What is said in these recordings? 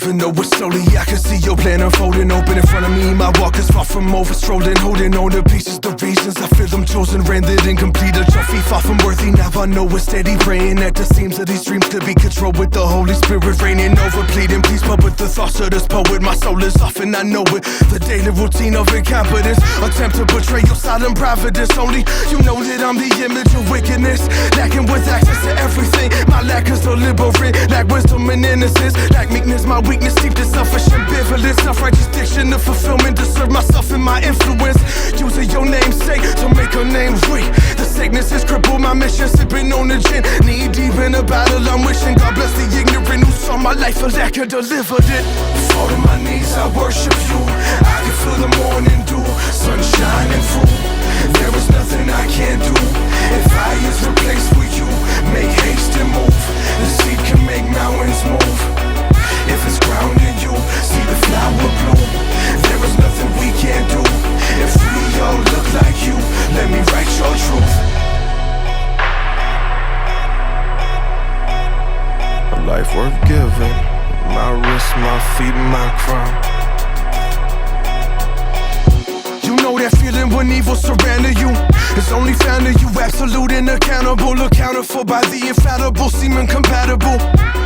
even though it's slowly, I can see your plan unfolding. Open in front of me, my walk is far from over. Strolling, holding on to pieces, the reasons I feel them chosen. Rendered incomplete, a trophy far from worthy. Now I know we're steady praying at the seams of these dreams could be controlled with the Holy Spirit reigning over. Pleading please, but with the thoughts of this poet, my soul is off and I know it. The daily routine of incompetence, attempt to betray your silent providence. Only you know that I'm the image of wickedness, lacking with access to everything. My lack is deliberate, lack wisdom and innocence, lack meekness, my weakness, deep to selfish ambivalence, self-righteous diction of fulfillment to serve myself and my influence. Using your namesake to make a name great. The sickness has crippled my mission, sipping on the gin, knee deep in a battle. I'm wishing God bless the ignorant who saw my life a lack and delivered it. Fall to my knees, I worship you. I can feel the morning dew, sun shining through. There is nothing I can't do. If I is replaced with you, make haste and move. The seed can make mountains move. If it's ground in you, see the flower bloom. There is nothing we can't do. If we all look like you, let me write your truth. A life worth giving. My wrist, my feet, my crown. You know that feeling when evil surrounded you. It's only found in you, absolute and accountable. Accounted for by the infallible, seeming compatible.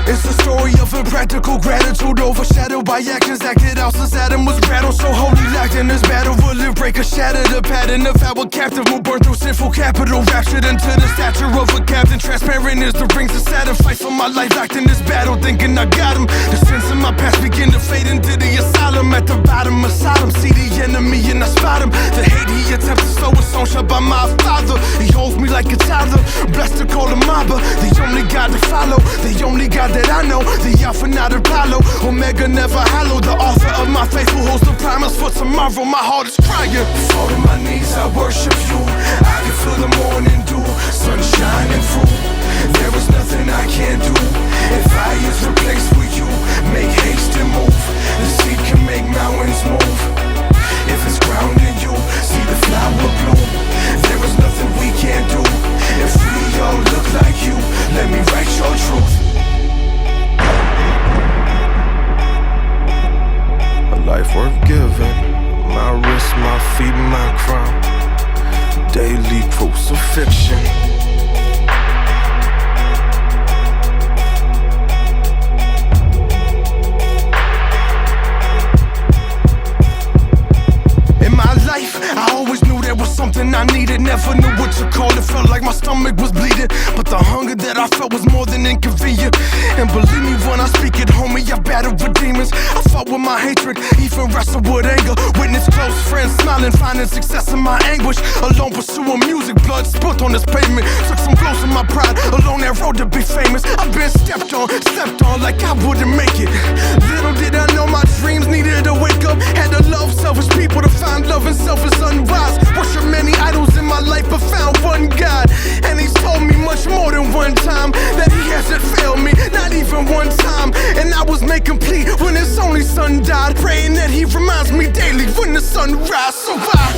It's the story of impractical gratitude, overshadowed by actions acted out since Adam was rattled. So holy locked in this battle, will it break or shatter the pattern of our captive will burn through sinful capital, raptured into the stature of a captain. Transparent as the rings of Saturn, fight for my life, locked in this battle, thinking I got him. The sins of my past begin to fade into the asylum. At the bottom of Sodom, see the enemy and I spot him. The hate he attempts to sow is own shut by my Father. He holds me like a toddler, blessed to call him Abba. The only God to follow, the only God that I know. The Alpha, not Apollo, Omega, never hollow. The author of my faith who holds the promise for tomorrow. My heart is crying. Fall to my knees, I worship you. I can feel the morning dew, sun shining through. There is nothing I can't do. If I is replaced with you, make haste and move. The seed can make mountains move. If it's ground in you, see the flower bloom. There is nothing we can't do. If we all look like you, let me write your truth. A life worth giving. My wrist, my feet, my crown. Daily crucifixion. Something I needed, never knew what to call it. Felt like my stomach was bleeding, but the hunger that I felt was more than inconvenient. And believe me when I speak it, homie, I battled with demons. I fought with my hatred, even wrestled with anger. Witnessed close friends smiling, finding success in my anguish. Alone pursuing music, blood spilt on this pavement. Took some blows in my pride, along that road to be famous. I've been stepped on like I wouldn't make it. Little did I know my dreams needed to wake up. Had to love selfish people to find love in selfish sunrise. Worship many idols in my life, but found one God. And he's told me much more than one time that he hasn't failed me, not even one time. And I was made complete when his only son died, praying that he reminds me daily when the sun rises. So I